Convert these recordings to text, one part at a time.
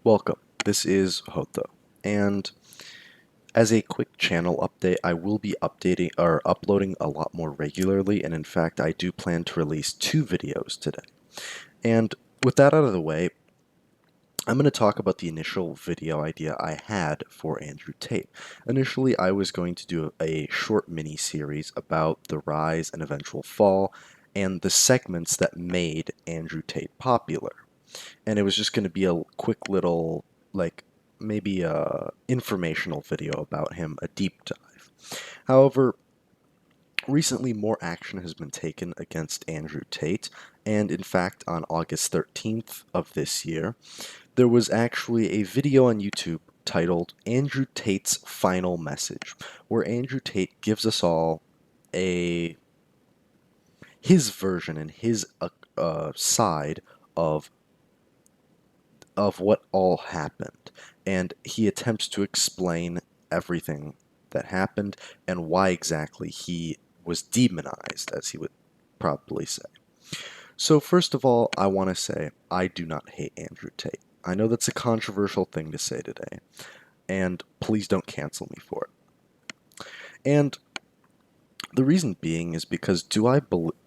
Welcome, this is Hoto, and as a quick channel update, I will be updating or uploading a lot more regularly, and in fact, I do plan to release 2 videos today. And with that out of the way, I'm going to talk about the initial video idea I had for Andrew Tate. Initially, I was going to do a short mini-series about the rise and eventual fall, and the segments that made Andrew Tate popular. And it was just going to be a quick little, like, maybe a informational video about him, a deep dive. However, recently more action has been taken against Andrew Tate, and in fact, on August 13th of this year, there was actually a video on YouTube titled Andrew Tate's Final Message, where Andrew Tate gives us all a his version and his side of what all happened, and he attempts to explain everything that happened and why exactly he was demonized, as he would probably say. So first of all, I want to say I do not hate Andrew Tate. I know that's a controversial thing to say today, and please don't cancel me for it. And the reason being is because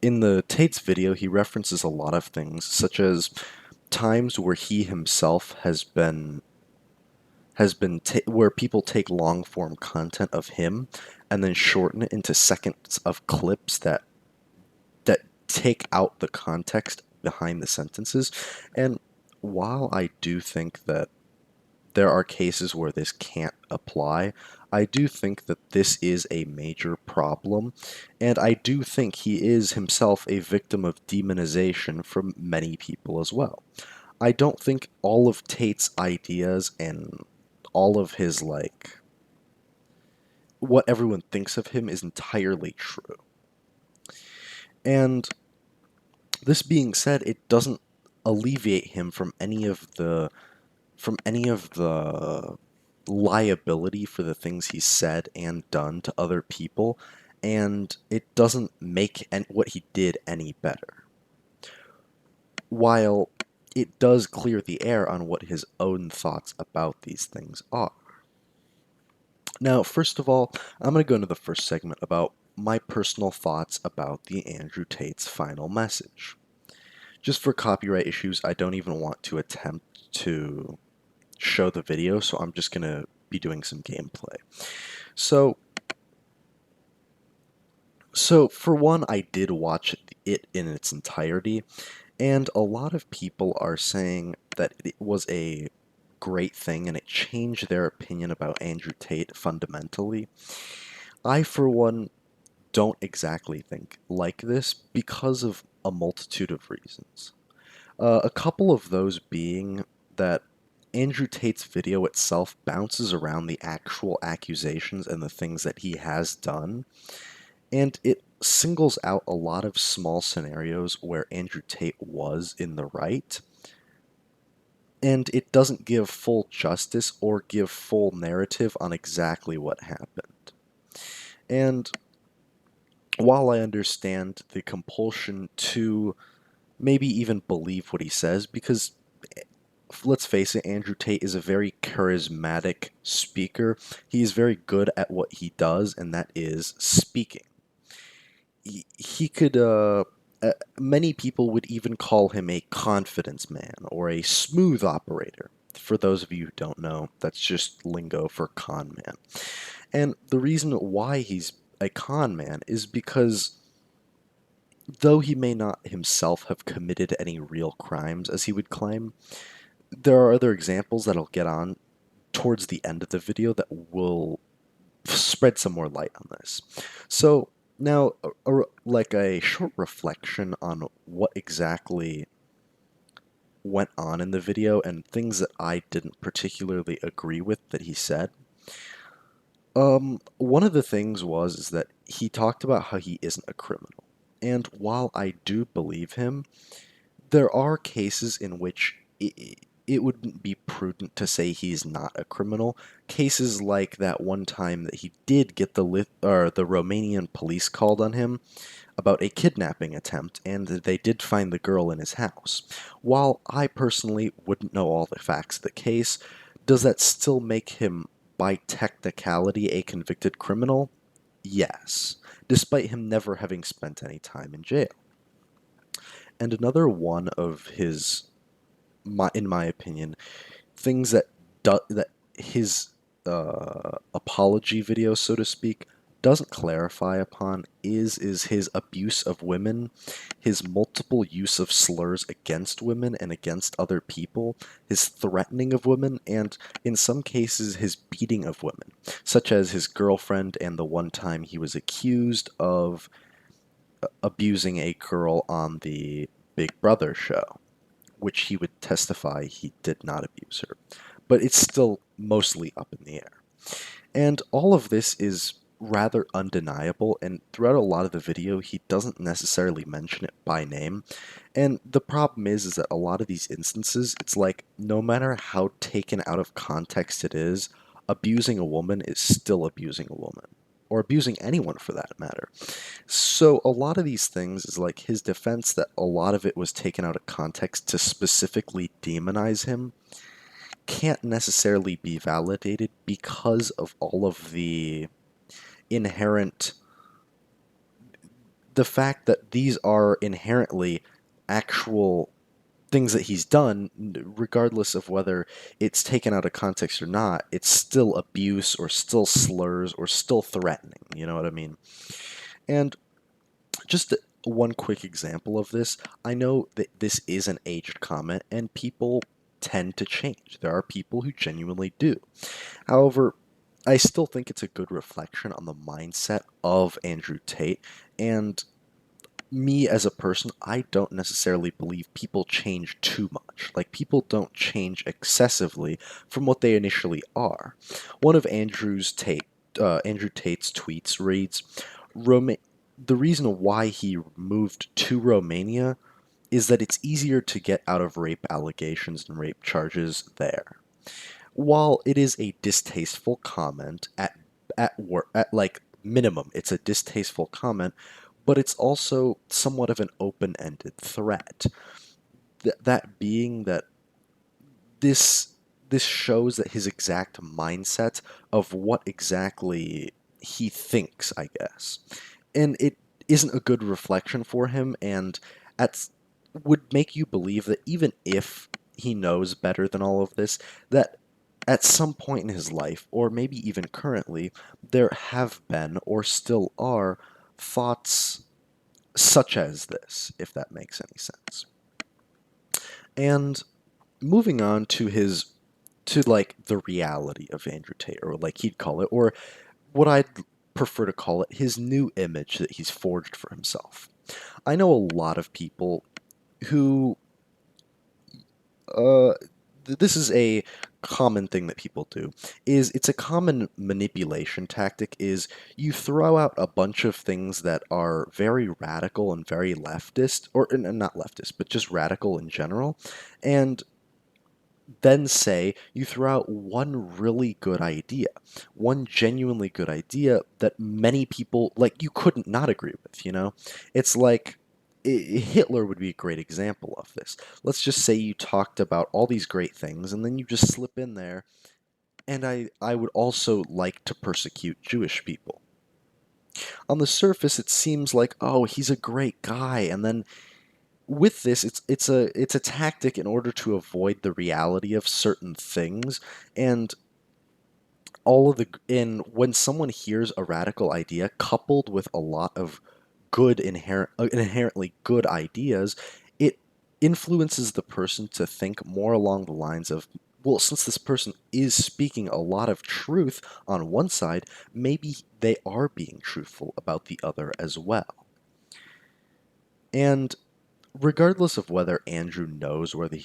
in the Tate's video, he references a lot of things, such as times where he himself where people take long form content of him and then shorten it into seconds of clips that take out the context behind the sentences. And while I do think that there are cases where this can't apply, I do think that this is a major problem, and I do think he is himself a victim of demonization from many people as well. I don't think all of Tate's ideas and all of his, like, what everyone thinks of him is entirely true. And this being said, it doesn't alleviate him from any of the liability for the things he said and done to other people, and it doesn't make what he did any better. While it does clear the air on what his own thoughts about these things are. Now, first of all, I'm going to go into the first segment about my personal thoughts about the Andrew Tate's final message. Just for copyright issues, I don't even want to attempt to show the video, so I'm just going to be doing some gameplay. So for one, I did watch it in its entirety, and a lot of people are saying that it was a great thing and it changed their opinion about Andrew Tate fundamentally. I, for one, don't exactly think like this because of a multitude of reasons. A couple of those being that Andrew Tate's video itself bounces around the actual accusations and the things that he has done, and it singles out a lot of small scenarios where Andrew Tate was in the right, and it doesn't give full justice or give full narrative on exactly what happened. And while I understand the compulsion to maybe even believe what he says, because let's face it, Andrew Tate is a very charismatic speaker. He is very good at what he does, and that is speaking. He could, many people would even call him a confidence man or a smooth operator. For those of you who don't know, that's just lingo for con man. And the reason why he's a con man is because though he may not himself have committed any real crimes, as he would claim, there are other examples that I'll get on towards the end of the video that will spread some more light on this. So now, like a short reflection on what exactly went on in the video and things that I didn't particularly agree with that he said. One of the things is that he talked about how he isn't a criminal. And while I do believe him, there are cases in which it wouldn't be prudent to say he's not a criminal. Cases like that one time that he did get the Romanian police called on him about a kidnapping attempt, and they did find the girl in his house. While I personally wouldn't know all the facts of the case, does that still make him, by technicality, a convicted criminal? Yes, despite him never having spent any time in jail. And another one of his, in my opinion, things that his apology video, so to speak, doesn't clarify upon is his abuse of women, his multiple use of slurs against women and against other people, his threatening of women, and in some cases his beating of women, such as his girlfriend and the one time he was accused of abusing a girl on the Big Brother show, which he would testify he did not abuse her. But it's still mostly up in the air. And all of this is rather undeniable, and throughout a lot of the video, he doesn't necessarily mention it by name. And the problem is that a lot of these instances, it's like, no matter how taken out of context it is, abusing a woman is still abusing a woman. Or abusing anyone for that matter. So a lot of these things is like his defense that a lot of it was taken out of context to specifically demonize him can't necessarily be validated because of all of the inherent the fact that these are inherently actual things that he's done, regardless of whether it's taken out of context or not. It's still abuse or still slurs or still threatening, you know what I mean? And just one quick example of this, I know that this is an aged comment and people tend to change. There are people who genuinely do. However, I still think it's a good reflection on the mindset of Andrew Tate, and me as a person, I don't necessarily believe people change too much. Like, people don't change excessively from what they initially are. One of Andrew Tate's tweets reads, the reason why he moved to Romania is that it's easier to get out of rape allegations and rape charges there. While it is a distasteful comment at like minimum, it's a distasteful comment, but it's also somewhat of an open-ended threat. That being that this this shows that his exact mindset of what exactly he thinks, I guess. And it isn't a good reflection for him, and at would make you believe that even if he knows better than all of this, that at some point in his life, or maybe even currently, there have been or still are thoughts such as this, if that makes any sense. And moving on to like the reality of Andrew Tate, or like he'd call it, or what I'd prefer to call it, his new image that he's forged for himself. I know a lot of people who uh, this is a common thing that people do, is it's a common manipulation tactic, is you throw out a bunch of things that are very radical and very leftist, or not leftist, but just radical in general, and then say you throw out one really good idea, one genuinely good idea that many people, like, you couldn't not agree with, you know? It's like, Hitler would be a great example of this. Let's just say you talked about all these great things, and then you just slip in there, and I would also like to persecute Jewish people. On the surface, it seems like, oh, he's a great guy, and then with this, it's a tactic in order to avoid the reality of certain things, and all of the in when someone hears a radical idea coupled with a lot of inherently good ideas, it influences the person to think more along the lines of, well, since this person is speaking a lot of truth on one side, maybe they are being truthful about the other as well. And regardless of whether Andrew knows whether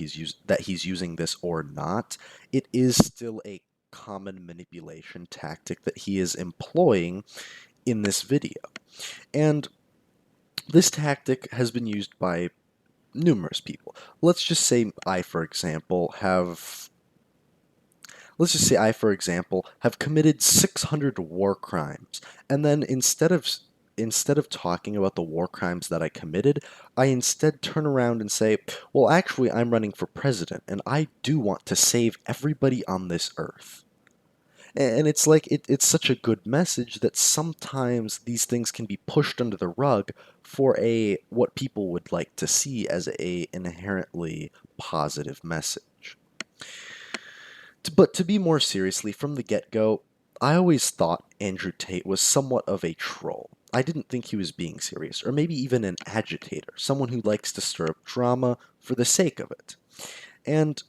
that he's using this or not, it is still a common manipulation tactic that he is employing in this video. And this tactic has been used by numerous people. Let's just say I, for example, have let's just say I, for example, have committed 600 war crimes, and then instead of talking about the war crimes that I committed, I instead turn around and say, well, actually, I'm running for president, and I do want to save everybody on this earth. And it's like it's such a good message that sometimes these things can be pushed under the rug for a what people would like to see as a inherently positive message. But to be more seriously, from the get-go, I always thought Andrew Tate was somewhat of a troll. I didn't think he was being serious, or maybe even an agitator, someone who likes to stir up drama for the sake of it. And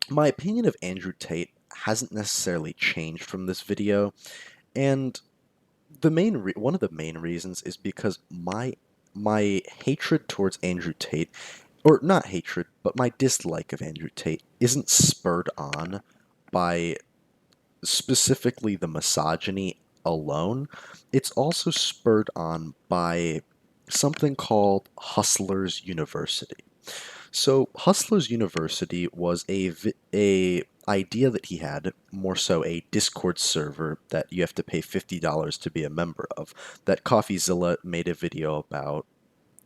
my opinion of Andrew Tate hasn't necessarily changed from this video, and one of the main reasons is because my hatred towards Andrew Tate, or not hatred, but my dislike of Andrew Tate, isn't spurred on by specifically the misogyny alone. It's also spurred on by something called Hustlers University. So Hustlers University was a idea that he had, more so a Discord server that you have to pay $50 to be a member of, that CoffeeZilla made a video about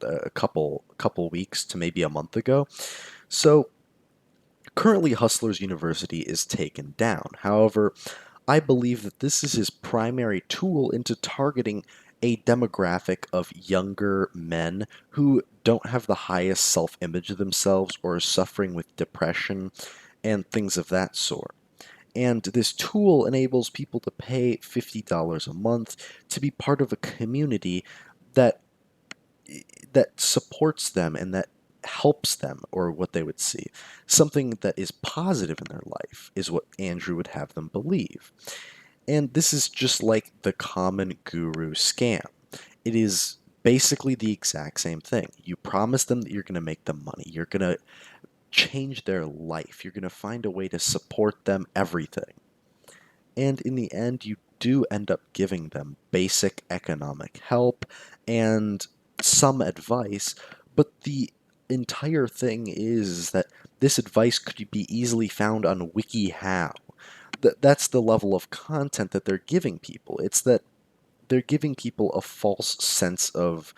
a couple weeks to maybe a month ago. So currently Hustlers University is taken down. However, I believe that this is his primary tool into targeting a demographic of younger men who don't have the highest self image of themselves or are suffering with depression and things of that sort. And this tool enables people to pay $50 a month to be part of a community that that supports them and that helps them, or what they would see. Something that is positive in their life is what Andrew would have them believe. And this is just like the common guru scam. It is basically the exact same thing. You promise them that you're going to make them money. You're going to change their life. You're going to find a way to support them, everything. And in the end, you do end up giving them basic economic help and some advice, but the entire thing is that this advice could be easily found on WikiHow. That's the level of content that they're giving people. It's that they're giving people a false sense of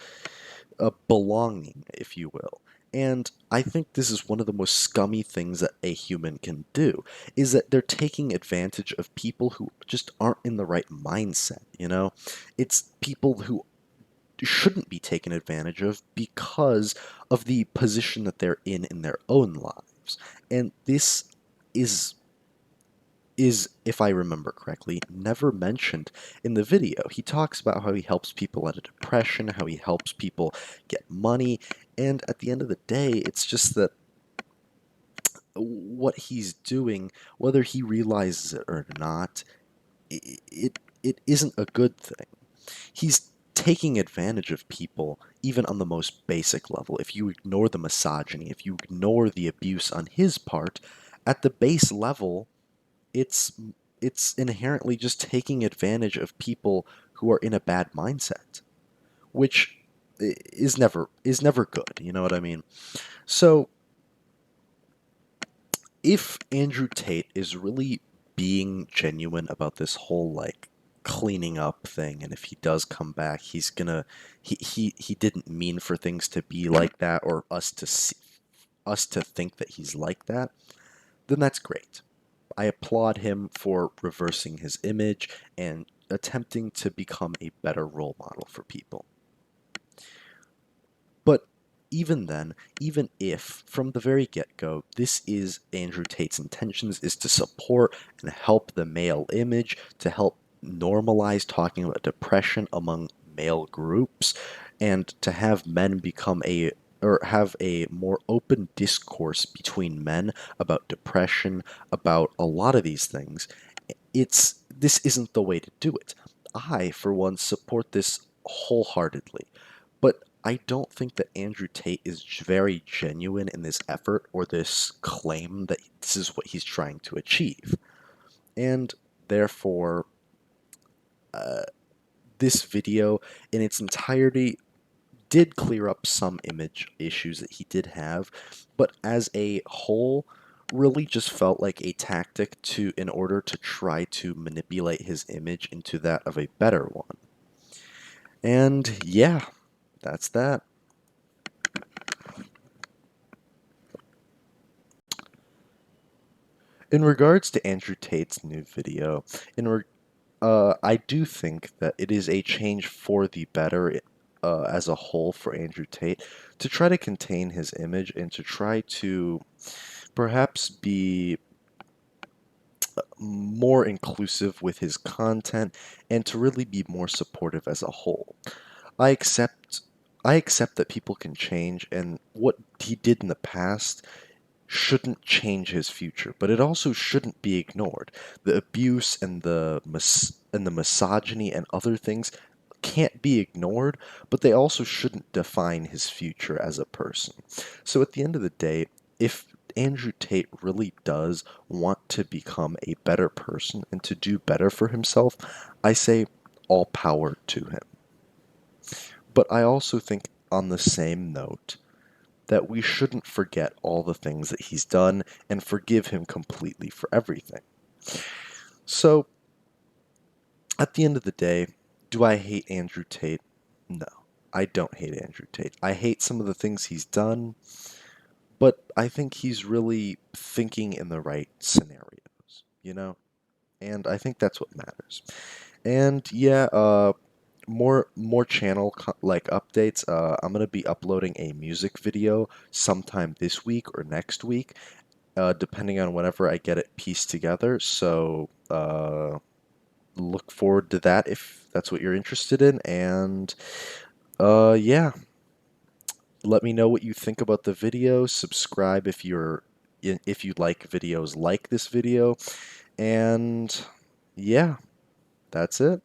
belonging, if you will. And I think this is one of the most scummy things that a human can do, is that they're taking advantage of people who just aren't in the right mindset. It's people who shouldn't be taken advantage of because of the position that they're in their own lives. And this is if I remember correctly, never mentioned in the video. He talks about how he helps people out of depression, how he helps people get money, and at the end of the day, it's just that what he's doing, whether he realizes it or not, it isn't a good thing. He's taking advantage of people even on the most basic level. If you ignore the misogyny, if you ignore the abuse on his part, at the base level, it's it's inherently just taking advantage of people who are in a bad mindset, which is never good. You know what I mean? So if Andrew Tate is really being genuine about this whole like cleaning up thing, and if he does come back, he didn't mean for things to be like that, or us to think that he's like that, then that's great. I applaud him for reversing his image and attempting to become a better role model for people. But even then, even if from the very get-go this is Andrew Tate's intentions, is to support and help the male image, to help normalize talking about depression among male groups, and to have men become a or have a more open discourse between men about depression, about a lot of these things, this isn't the way to do it. I, for one, support this wholeheartedly. But I don't think that Andrew Tate is very genuine in this effort or this claim that this is what he's trying to achieve. And therefore, uh, this video in its entirety did clear up some image issues that he did have, but as a whole, really just felt like a tactic to in order to try to manipulate his image into that of a better one. And yeah, that's that. In regards to Andrew Tate's new video, I do think that it is a change for the better as a whole for Andrew Tate to try to contain his image and to try to perhaps be more inclusive with his content and to really be more supportive as a whole. I accept I accept that people can change and what he did in the past shouldn't change his future, but it also shouldn't be ignored. The abuse and the misogyny and other things can't be ignored, but they also shouldn't define his future as a person. So at the end of the day, if Andrew Tate really does want to become a better person and to do better for himself, I say all power to him. But I also think, on the same note, that we shouldn't forget all the things that he's done and forgive him completely for everything. So, at the end of the day, do I hate Andrew Tate? No, I don't hate Andrew Tate. I hate some of the things he's done, but I think he's really thinking in the right scenarios, you know? And I think that's what matters. And yeah, more like updates. I'm gonna be uploading a music video sometime this week or next week, depending on whenever I get it pieced together. So look forward to that if that's what you're interested in. And yeah, let me know what you think about the video. Subscribe if you like videos like this video. And yeah, that's it.